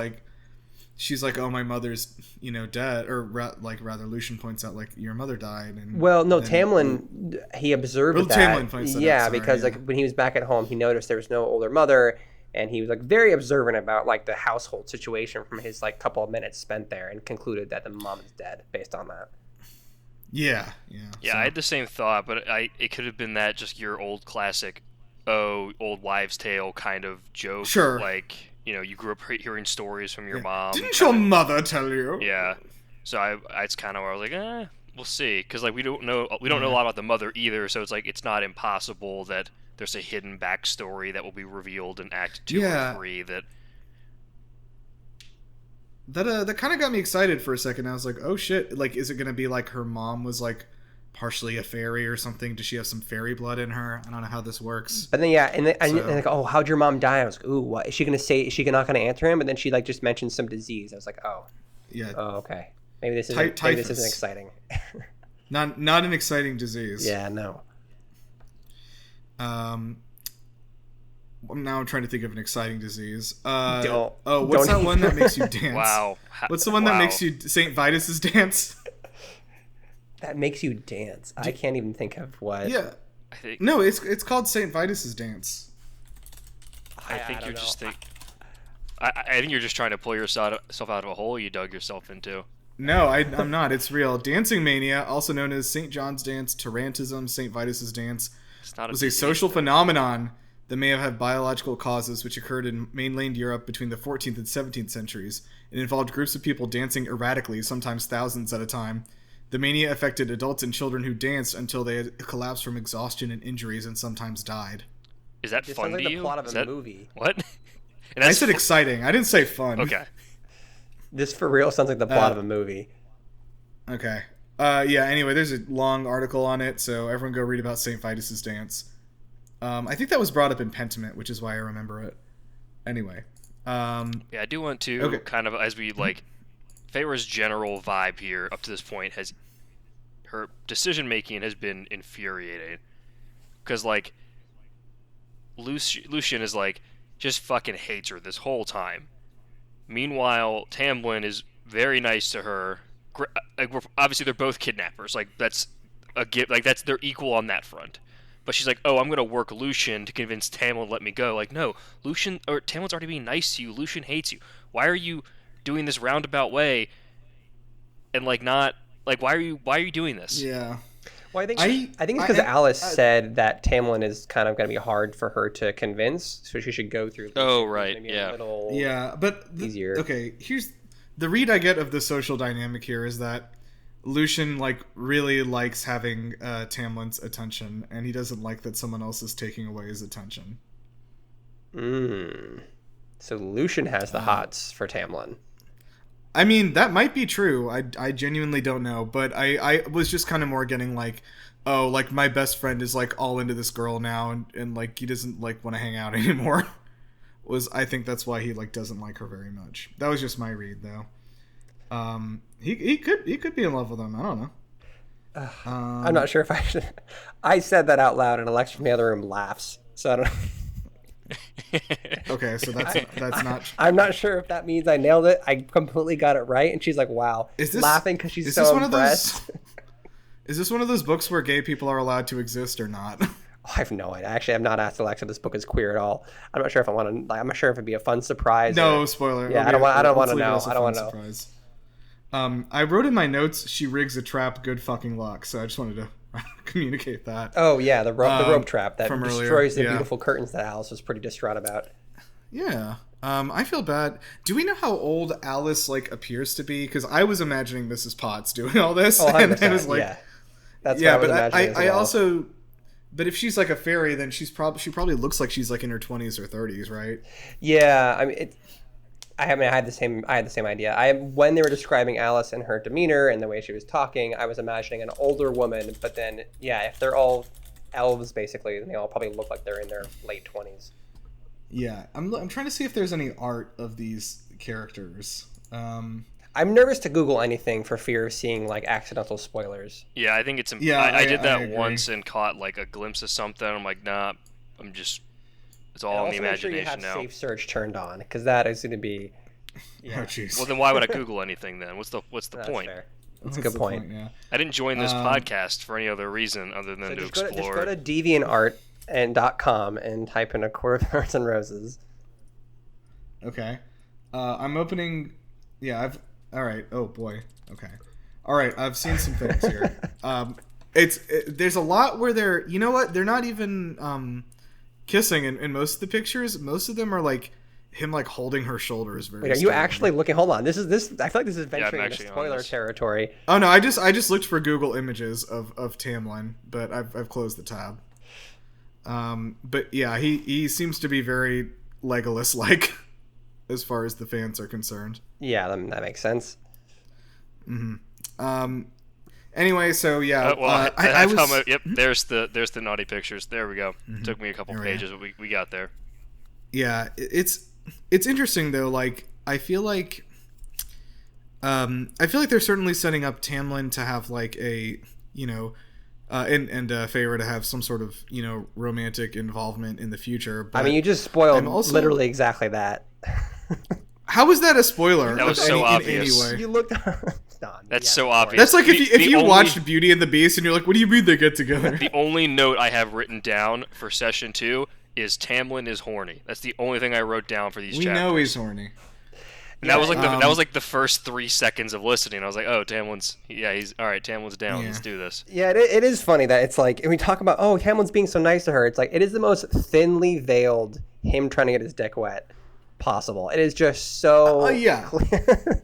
like, oh, my mother's, dead. Or, rather, Lucian points out, like, your mother died. And well, no, Tamlin, he observed that. Tamlin points that out, sorry, because, like, when he was back at home, he noticed there was no older mother. And he was like very observant about like the household situation from his like couple of minutes spent there, and concluded that the mom is dead based on that. Yeah. So. I had the same thought, but it could have been that just your old classic, old wives' tale kind of joke. Sure. Like, you grew up hearing stories from your mom. Didn't your mother tell you? Yeah. So it's kind of where I was like, we'll see, because like we don't know a lot about the mother either. So it's like it's not impossible that there's a hidden backstory that will be revealed in Act 2 or 3 that kind of got me excited for a second. I was like, oh shit, like, is it going to be like her mom was like partially a fairy or something? Does she have some fairy blood in her? I don't know how this works. But then, and like, oh, how'd your mom die? I was like, ooh, what? Is she going to say, is she not going to answer him? But then she like just mentioned some disease. I was like, oh. Yeah. Oh, okay. Maybe this isn't exciting. Not an exciting disease. Yeah, no. Now I'm trying to think of an exciting disease. What's Don't that one that even- makes you dance? Wow. What's the one that makes you St. Vitus's dance? That makes you dance. I can't even think of what. Yeah. I think No, it's called St. Vitus's dance. I think don't you're know. just I think you're just trying to pull yourself out of a hole you dug yourself into. No, I'm not. It's real. Dancing mania, also known as St. John's dance, tarantism, St. Vitus's dance, It's not was a disease, social though. phenomenon that may have had biological causes, which occurred in mainland Europe between the 14th and 17th centuries. It involved groups of people dancing erratically, sometimes thousands at a time. The mania affected adults and children who danced until they had collapsed from exhaustion and injuries and sometimes died. Is that This fun sounds to like you? the plot of Is a that- movie. What? And I that's said exciting. I didn't say fun. Okay. This for real sounds like the plot of a movie. Okay. Yeah, anyway, there's a long article on it, so everyone go read about St. Vitus's dance. I think that was brought up in Pentiment, which is why I remember it. Anyway. Yeah, I do want to kind of, as we like, Feyre's general vibe here up to this point has, her decision making has been infuriating, because like, Lucian is like, just fucking hates her this whole time. Meanwhile, Tamlin is very nice to her. Like, obviously they're both kidnappers. Like that's a give. Like that's they're equal on that front. But she's like, oh, I'm gonna work Lucian to convince Tamlin to let me go. Like, no, Lucian or Tamlin's already being nice to you. Lucian hates you. Why are you doing this roundabout way? And like not like why are you doing this? Yeah. Well, I think it's because Alice said that Tamlin is kind of going to be hard for her to convince, so she should go through. Oh, right, maybe yeah. A little Yeah, but easier. Okay, here's the read I get of the social dynamic here is that Lucian like really likes having Tamlin's attention, and he doesn't like that someone else is taking away his attention. So Lucian has the hots for Tamlin. I mean, that might be true. I genuinely don't know, but I was just kind of more getting like, oh, like my best friend is like all into this girl now, and like he doesn't like want to hang out anymore. I think that's why he like doesn't like her very much. That was just my read though. He could be in love with him. I don't know. I'm not sure if I should. I said that out loud, and Alexa from the other room laughs. So I don't. Okay, so that's not. I'm not sure if that means I nailed it. I completely got it right, and she's like, "Wow," laughing because she's so impressed. Is this one of those books where gay people are allowed to exist or not? I have no idea. Actually, I've not asked Alexa if this book is queer at all. I'm not sure if I want to. I'm not sure if it'd be a fun surprise. No, spoiler. Yeah, Okay, I don't want to know. let's leave it as a I don't fun want to know. surprise. I wrote in my notes, she rigs a trap, good fucking luck. So I just wanted to communicate that. Oh yeah, the rope trap that from destroys earlier, the beautiful curtains that Alice was pretty distraught about. Yeah. I feel bad. Do we know how old Alice like appears to be? Because I was imagining Mrs. Potts doing all this, Oh, and I was like, yeah, that's yeah. what I was But imagining as I well. also, but if she's like a fairy, then she probably looks like she's like in her 20s or 30s, right? Yeah, I mean, I had the same idea. When they were describing Alice and her demeanor and the way she was talking, I was imagining an older woman. But then, yeah, if they're all elves basically, then they all probably look like they're in their late 20s. Yeah, I'm trying to see if there's any art of these characters. I'm nervous to Google anything for fear of seeing like accidental spoilers. Yeah, I think it's. Yeah, I did that agree. once and caught like a glimpse of something. I'm like, nah, I'm just. It's all in the Also make sure you imagination have now. safe search turned on because that is going to be. Oh, jeez. Well, then why would I Google anything then? What's the That's point? fair. That's What's a good the point. Yeah. I didn't join this podcast for any other reason other than So to just explore. go to DeviantArt.com and type in A Court of Thorns and Roses. Okay. I'm opening. Yeah, all right. Oh boy. Okay. All right. I've seen some things here. There's a lot where they're. You know what? They're not even kissing in most of the pictures. Most of them are like him like holding her shoulders. Very. Wait, are you steadily. actually looking? Hold on. This. I feel like this is I'm venturing into actually on spoiler this. territory. Oh no! I just looked for Google images of Tamlin, but I've closed the tab. But yeah, he seems to be very Legolas like, as far as the fans are concerned. Yeah, that makes sense. Anyway, so yeah, I was. yep, there's the naughty pictures. There we go. Took me a couple There we pages, but we got there. Yeah, it's interesting though. Like I feel like they're certainly setting up Tamlin to have like a and Feyre to have some sort of romantic involvement in the future. But I mean, you just spoiled also, literally exactly that. How is that a spoiler? That was so obvious. In any way? You looked. That's so obvious. That's like if you only, watched Beauty and the Beast and you're like, what do you mean they get together? The only note I have written down for session 2 is Tamlin is horny. That's the only thing I wrote down for these chapters. We know he's horny. And that was like that was like the first 3 seconds of listening. I was like, oh, he's all right. Tamlin's down. Yeah. Let's do this. Yeah, it is funny that it's like, and we talk about, oh, Tamlin's being so nice to her. It's like, it is the most thinly veiled him trying to get his dick wet possible. It is just so yeah. clear.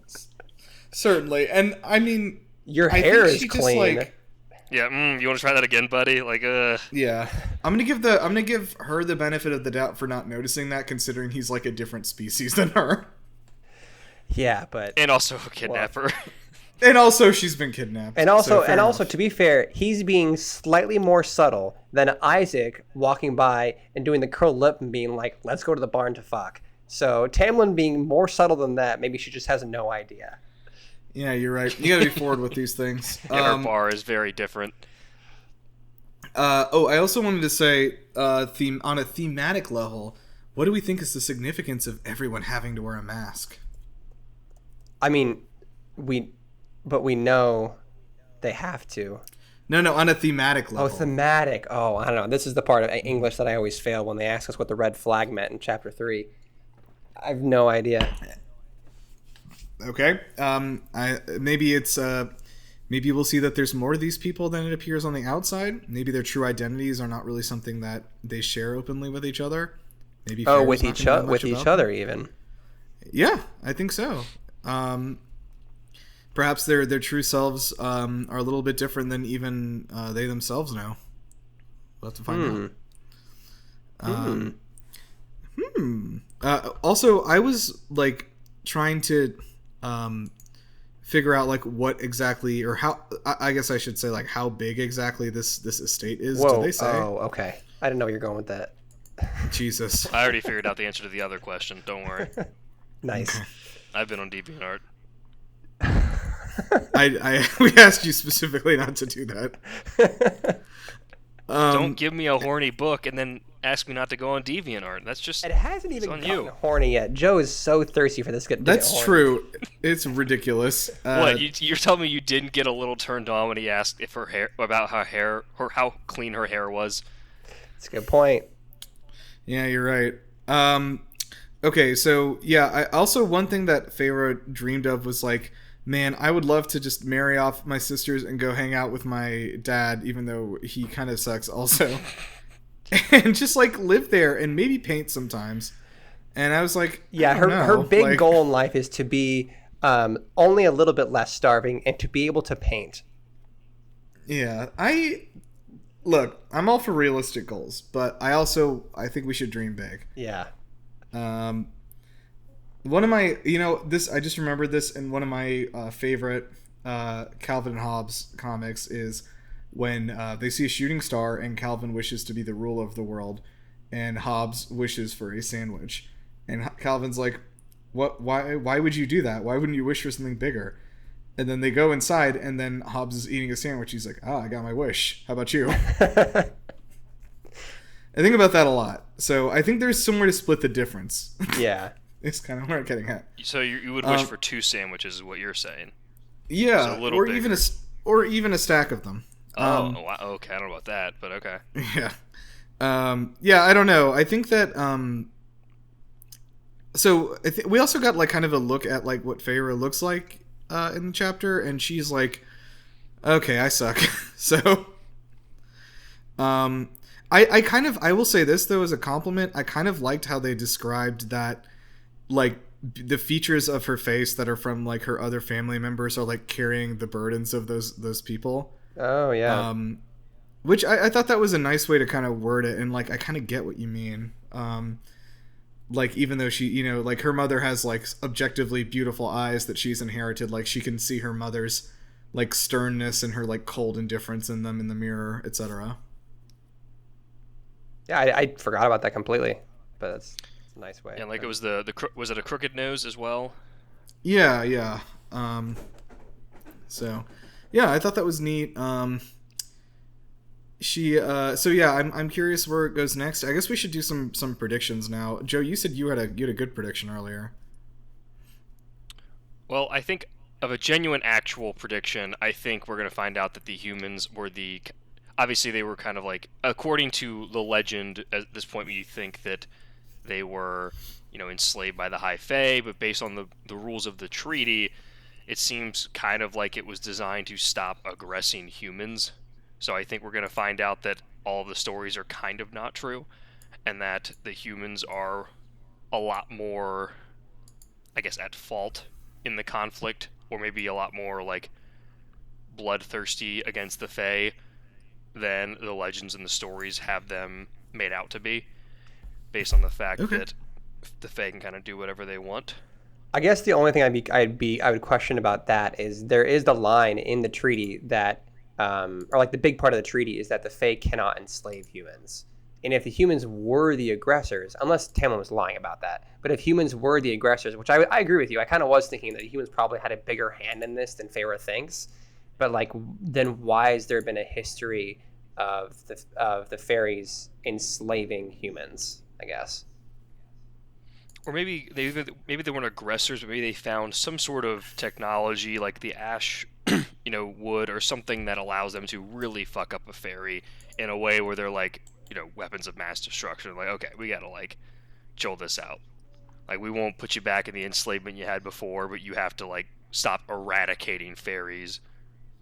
Certainly. And I mean, your hair is clean. Yeah, you want to try that again, buddy? Like, Yeah, I'm gonna give her the benefit of the doubt for not noticing that, considering he's like a different species than her. Yeah, but and also a kidnapper. And also, she's been kidnapped. And also, enough. to be fair, he's being slightly more subtle than Isaac walking by and doing the curled lip and being like, "Let's go to the barn to fuck." So Tamlin being more subtle than that, maybe she just has no idea. Yeah, you're right. You gotta be forward with these things. Yeah, her bar is very different. I also wanted to say, on a thematic level, what do we think is the significance of everyone having to wear a mask? I mean, we know they have to. No, on a thematic level. Oh, thematic. Oh, I don't know. This is the part of English that I always fail when they ask us what the red flag meant in chapter 3. I have no idea. Okay. Maybe we'll see that there's more of these people than it appears on the outside. Maybe their true identities are not really something that they share openly with each other. Maybe with each other even. Yeah, I think so. Perhaps their true selves are a little bit different than even they themselves know. We'll have to find out. Also, I was like trying to figure out like what exactly, or how, I guess I should say, like how big exactly this estate is. Whoa. Do they say? Oh, okay. I didn't know where you're going with that. Jesus. I already figured out the answer to the other question. Don't worry. Nice. Okay. I've been on DeviantArt. We asked you specifically not to do that. Don't give me a horny book and then ask me not to go on DeviantArt. That's just it hasn't even gotten you. Horny yet. Joe is so thirsty for this. That's true. It's ridiculous. What you're telling me you didn't get a little turned on when he asked if her hair about how clean her hair was? That's a good point. Yeah, you're right. Okay, so yeah, one thing that Feyre dreamed of was like, man, I would love to just marry off my sisters and go hang out with my dad, even though he kind of sucks also. And just like live there and maybe paint sometimes. And I was like, yeah, her big goal in life is to be only a little bit less starving and to be able to paint. Yeah, look, I'm all for realistic goals, but I think we should dream big. Yeah. One of my, I just remembered this, in one of my favorite Calvin and Hobbes comics is when they see a shooting star and Calvin wishes to be the ruler of the world and Hobbes wishes for a sandwich. And Calvin's like, "What? Why would you do that? Why wouldn't you wish for something bigger?" And then they go inside and then Hobbes is eating a sandwich. He's like, I got my wish. How about you? I think about that a lot. So I think there's somewhere to split the difference. Yeah. It's kind of where I'm getting at. So you would wish for 2 sandwiches is what you're saying. Yeah, so or bigger. even a stack of them. Wow, okay, I don't know about that, but okay. Yeah. Yeah, I don't know. I think that so we also got like kind of a look at like what Feyre looks like in the chapter, and she's like, okay, I suck. So I will say this though as a compliment, I kind of liked how they described that, like, the features of her face that are from like her other family members are like carrying the burdens of those people. Oh yeah. Which I thought that was a nice way to kind of word it, and like I kind of get what you mean. Like, even though she, like her mother has like objectively beautiful eyes that she's inherited, like she can see her mother's like sternness and her like cold indifference in them in the mirror, etc. Yeah, I forgot about that completely, but that's a nice way. Yeah, like it was was it a crooked nose as well? Yeah. So, yeah, I thought that was neat. so yeah, I'm curious where it goes next. I guess we should do some predictions now. Joe, you said you had a good prediction earlier. Well, I think of a genuine actual prediction, I think we're going to find out that the humans were the. Obviously, they were kind of like, according to the legend, at this point, we think that they were, enslaved by the High Fae, but based on the rules of the treaty, it seems kind of like it was designed to stop aggressing humans. So I think we're going to find out that all of the stories are kind of not true, and that the humans are a lot more, I guess, at fault in the conflict, or maybe a lot more like bloodthirsty against the Fae than the legends and the stories have them made out to be, based on the fact that the Fae can kind of do whatever they want. I guess the only thing I would question about that is there is the line in the treaty that, or like the big part of the treaty is that the Fae cannot enslave humans. And if the humans were the aggressors, unless Tamlin was lying about that, but if humans were the aggressors, which I agree with you, I kind of was thinking that humans probably had a bigger hand in this than Feyre thinks. But like, then why has there been a history of the fairies enslaving humans? I guess. Or maybe they weren't aggressors, but maybe they found some sort of technology like the ash, wood or something that allows them to really fuck up a fairy in a way where they're like, weapons of mass destruction. Like, okay, we gotta like chill this out. Like, we won't put you back in the enslavement you had before, but you have to like stop eradicating fairies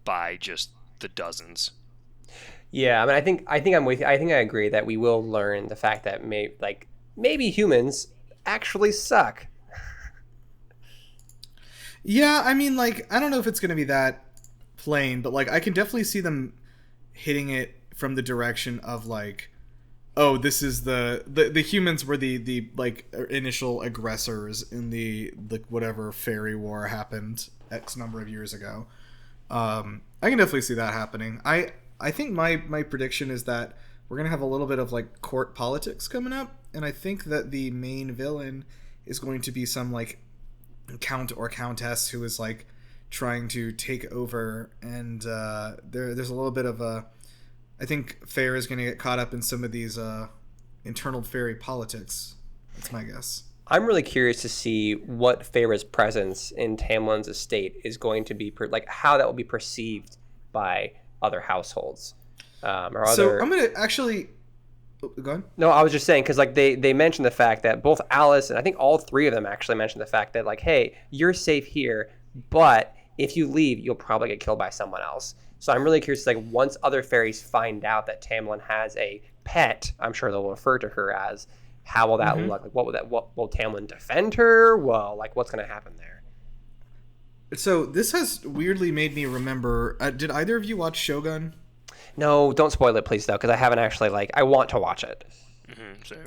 by just the dozens. Yeah, I mean, I think I'm with you. I think I agree that we will learn the fact that maybe humans actually suck. Yeah, I mean, like, I don't know if it's going to be that plain, but like, I can definitely see them hitting it from the direction of like, oh, this is the humans were the like initial aggressors in the whatever fairy war happened X number of years ago. I can definitely see that happening. I think my prediction is that we're gonna have a little bit of like court politics coming up, and I think that the main villain is going to be some like count or countess who is like trying to take over, and there's a little bit of a. I think Feyre is going to get caught up in some of these internal fairy politics. That's my guess. I'm really curious to see what Feyre's presence in Tamlin's estate is going to be, like how that will be perceived by other households. So I'm going to actually... go on. No, I was just saying, because like they mentioned the fact that both Alice and I think all three of them actually mentioned the fact that like, hey, you're safe here, but if you leave, you'll probably get killed by someone else. So I'm really curious, like once other fairies find out that Tamlin has a pet, I'm sure they'll refer to her as, how will that look? Like, what will Tamlin defend her? Well, like what's going to happen there? So this has weirdly made me remember, did either of you watch Shogun? No, don't spoil it, please, though, because I haven't actually, I want to watch it.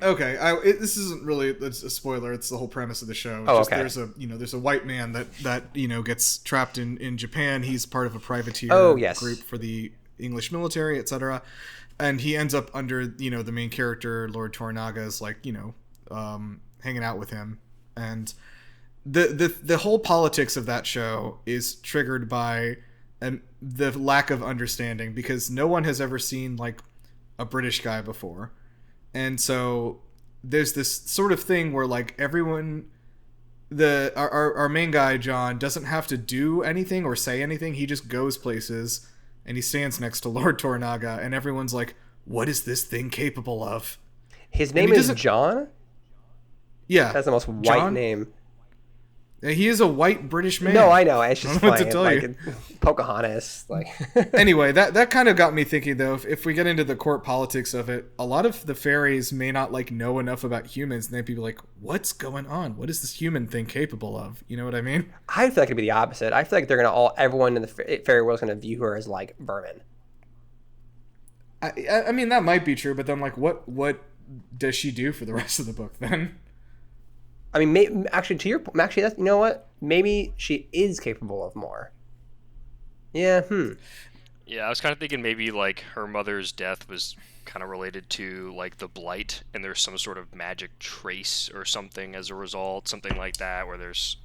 Okay, this isn't really it's a spoiler. It's the whole premise of the show. It's okay. There's a white man that gets trapped in Japan. He's part of a privateer group for the English military, etc. And he ends up under the main character Lord Tornaga's hanging out with him, and the whole politics of that show is triggered by the lack of understanding, because no one has ever seen like a British guy before. And so there's this sort of thing where like everyone, our main guy, John, doesn't have to do anything or say anything. He just goes places and he stands next to Lord Tornaga, and everyone's like, what is this thing capable of? His name is John? Yeah. That's the most white John? Name. He is a white British man. No, I know. It's just funny. To tell you. Pocahontas. Anyway, that kind of got me thinking, though, if we get into the court politics of it, a lot of the fairies may not know enough about humans, and they'd be like, what's going on? What is this human thing capable of? You know what I mean? I feel like it'd be the opposite. I feel like they're everyone in the fairy world is going to view her as like vermin. I mean, that might be true, but then what does she do for the rest of the book then? I mean, actually, that's, you know what? Maybe she is capable of more. Yeah. Yeah, I was kind of thinking maybe like her mother's death was kind of related to like the blight, and there's some sort of magic trace or something as a result, something like that, where there's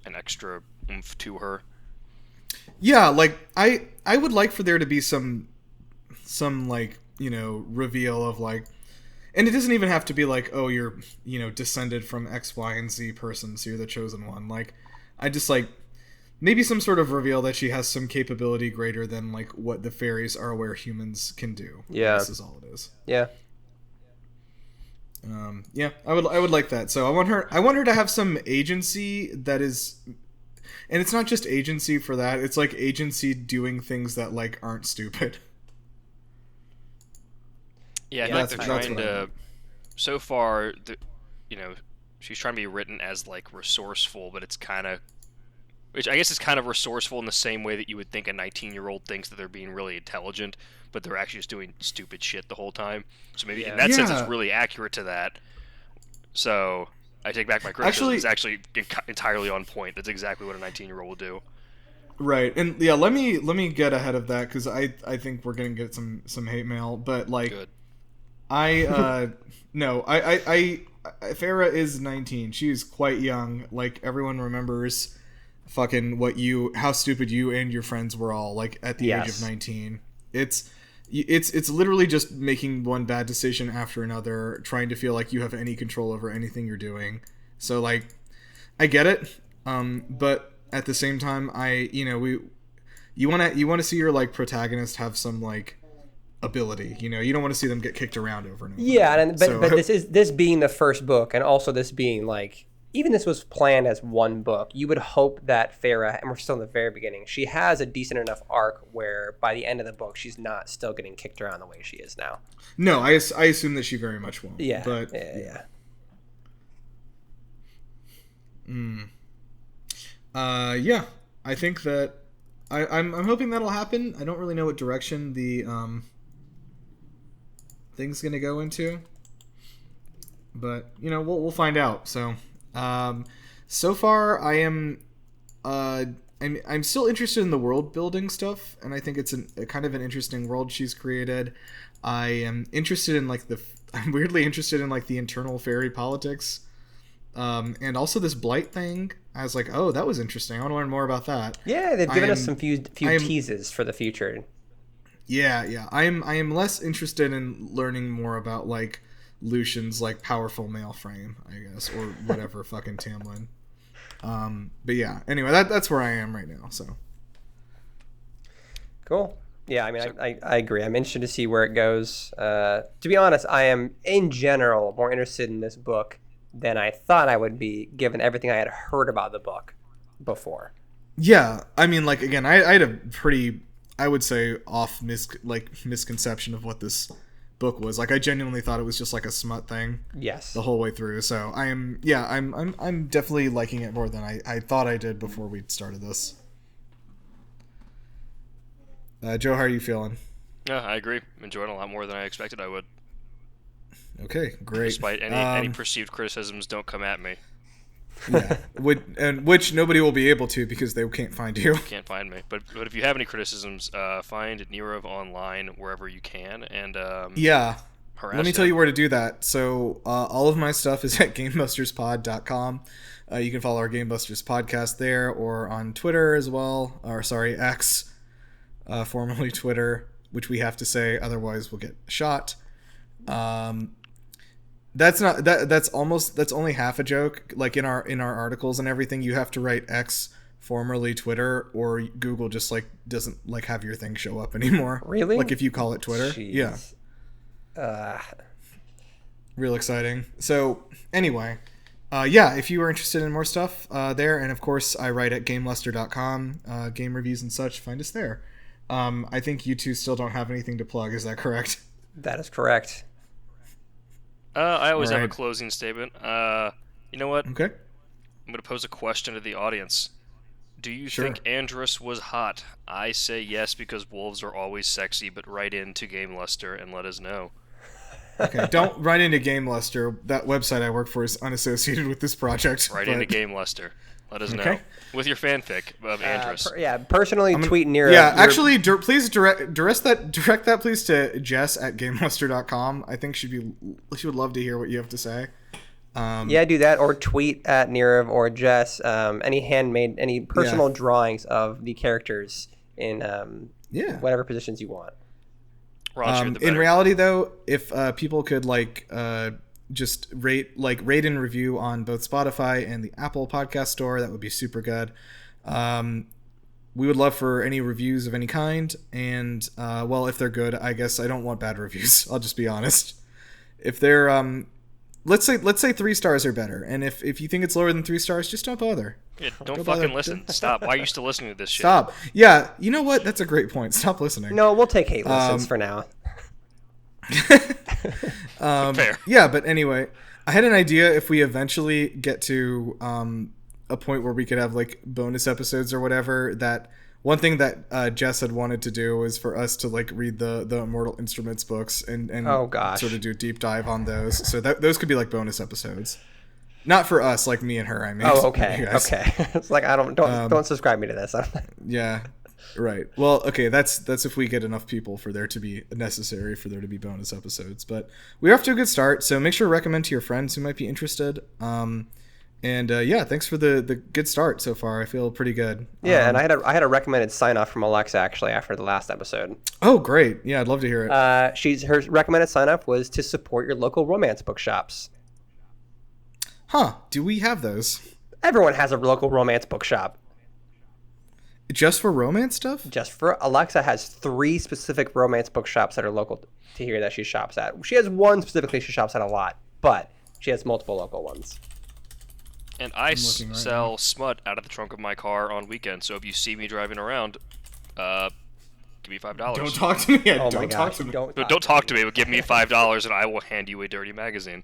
an extra oomph to her. Yeah, like I would like for there to be some like reveal of like, and it doesn't even have to be like, oh, you're, descended from X, Y, and Z person, so you're the chosen one. Like, I just like maybe some sort of reveal that she has some capability greater than like what the fairies are aware humans can do. Yeah, this is all it is. Yeah. I would like that. So I want her to have some agency that is, and it's not just agency for that. It's like agency doing things that like aren't stupid. Yeah, I think they're trying to. So far, she's trying to be written as like resourceful, but it's kind of, which I guess is kind of resourceful in the same way that you would think a 19-year-old thinks that they're being really intelligent, but they're actually just doing stupid shit the whole time. So maybe in that sense, it's really accurate to that. So I take back my criticism. It's actually entirely on point. That's exactly what a 19-year-old would do. Right, and yeah, let me get ahead of that because I think we're gonna get some hate mail, but like. Good. No, Feyre is 19. She's quite young. Like, everyone remembers fucking how stupid you and your friends were all, like, at the age of 19. It's literally just making one bad decision after another, trying to feel like you have any control over anything you're doing. So, like, I get it, but at the same time, you want to see your, like, protagonist have some, like, ability. You don't want to see them get kicked around over and over. Yeah, but this being the first book, and also this being like, even this was planned as one book, you would hope that Feyre, and we're still in the very beginning, she has a decent enough arc where by the end of the book she's not still getting kicked around the way she is now. No, I assume that she very much won't. Yeah, but yeah. Yeah, I think that I'm hoping that'll happen. I don't really know what direction the thing's gonna go into, but we'll find out. So so far I am I'm still interested in the world building stuff, and I think it's a kind of an interesting world she's created. I am interested in like I'm weirdly interested in like the internal fairy politics, and also this blight thing. I was like, oh, that was interesting. I want to learn more about that. Yeah, they've given us some few teases for the future. Yeah. I am less interested in learning more about like Lucian's like powerful male frame, I guess, or whatever fucking Tamlin. But yeah. Anyway, that's where I am right now. So cool. Yeah, I mean, I agree. I'm interested to see where it goes. To be honest, I am in general more interested in this book than I thought I would be, given everything I had heard about the book before. Yeah, I mean, like, again, I had a pretty, I would say, misconception of what this book was. Like, I genuinely thought it was just like a smut thing. Yes. The whole way through. So I'm definitely liking it more than I thought I did before we started this. Joe, how are you feeling? Yeah, I agree. I'm enjoying it a lot more than I expected I would. Okay, great. Despite any perceived criticisms, don't come at me. Yeah, which nobody will be able to because they can't find you. Can't find me. But if you have any criticisms, find Nirav online wherever you can, and let me tell you where to do that. So all of my stuff is at GamebustersPod.com. You can follow our Gamebusters podcast there, or on Twitter as well. Or sorry, X, formerly Twitter, which we have to say, otherwise we'll get shot. That's only half a joke. Like in our articles and everything, you have to write X, formerly Twitter, or Google just like doesn't like have your thing show up anymore. Really? Like if you call it Twitter. Jeez. Yeah. Real exciting. So anyway, if you are interested in more stuff there, and of course I write at GameLuster.com, game reviews and such, find us there. I think you two still don't have anything to plug. Is that correct? That is correct. I always have a closing statement. You know what? Okay. I'm going to pose a question to the audience. Do you think Andrus was hot? I say yes because wolves are always sexy, but write in to Game Luster and let us know. Okay, don't write into Game Luster. That website I work for is unassociated with this project. Write into Game Luster. Let us know. With your fanfic of Andrus. Personally tweet Nirav. Yeah, actually, please direct that please to Jess at GameLuster.com. I think she would love to hear what you have to say. Do that, or tweet at Nirav or Jess. Any personal drawings of the characters in whatever positions you want. Raunchier the In better. reality, though, if people could just rate and review on both Spotify and the Apple Podcast Store, that would be super good. We would love for any reviews of any kind, and well, if they're good, I guess I don't want bad reviews. I'll just be honest. If they're let's say 3 stars or better, and if you think it's lower than 3 stars, just don't bother. Yeah, don't fucking listen. Stop. Why are you still listening to this shit? Stop. Yeah, you know what? That's a great point. Stop listening. No, we'll take hate listens for now. Fair. Yeah, but anyway, I had an idea if we eventually get to a point where we could have like bonus episodes or whatever. That one thing that Jess had wanted to do was for us to like read the Immortal Instruments books and Oh, gosh. sort of do a deep dive on those. So those could be like bonus episodes. Not for us, like me and her. I mean. Oh, okay, You guys. okay. It's like don't subscribe me to this. Yeah. Right. Well, okay, that's if we get enough people for there to be necessary for there to be bonus episodes. But we're off to a good start, so make sure to recommend to your friends who might be interested. Yeah, thanks for the good start so far. I feel pretty good. Yeah, and I had a recommended sign off from Alexa actually after the last episode. Oh, great. Yeah, I'd love to hear it. Her recommended sign off was to support your local romance bookshops. Huh. Do we have those? Everyone has a local romance bookshop. Just for romance stuff? Just for Alexa has 3 specific romance bookshops that are local to here that she shops at. She has one specifically she shops at a lot, but she has multiple local ones. And I looking right sell now. smut out of the trunk of my car on weekends. So if you see me driving around, give me $5. Don't talk to me. Oh my Don't talk gosh, to me. Don't talk to me, but give me $5 and I will hand you a dirty magazine.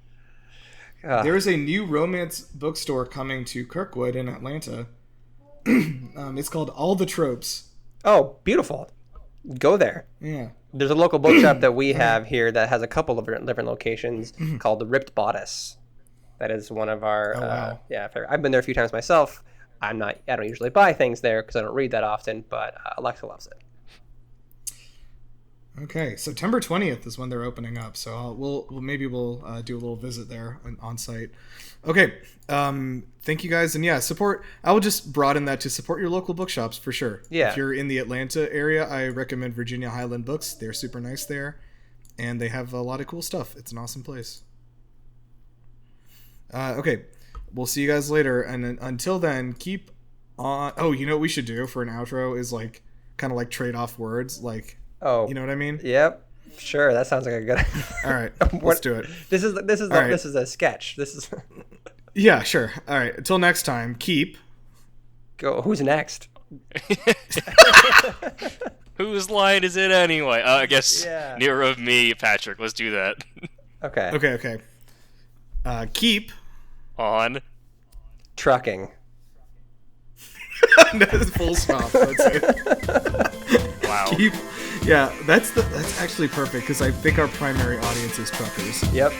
There is a new romance bookstore coming to Kirkwood in Atlanta. It's called All the Tropes. Oh, beautiful. Go there. Yeah. There's a local bookshop that we have here that has a couple of different locations called the Ripped Bodice. That is one of our wow. I've been there a few times myself. I don't usually buy things there because I don't read that often, but Alexa loves it. Okay, September 20th is when they're opening up, so we'll do a little visit there on site. Okay, thank you guys, and yeah, support. I will just broaden that to support your local bookshops for sure. Yeah. If you're in the Atlanta area, I recommend Virginia Highland Books. They're super nice there, and they have a lot of cool stuff. It's an awesome place. Okay, we'll see you guys later, and until then, keep on. Oh, you know what we should do for an outro is like kind of like trade off words, like. Oh, You know what I mean? Yep. Sure, that sounds like a good. All right, let's do it. This is right. This is a sketch. This is. Yeah, sure. All right. Until next time, keep. Go. Who's next? Whose line is it anyway? I guess Yeah. Nirav, me, Patrick. Let's do that. Okay. Okay. Keep. On. Trucking. Full stop. That's it. Wow. Keep. Yeah, that's actually perfect because I think our primary audience is truckers. Yep.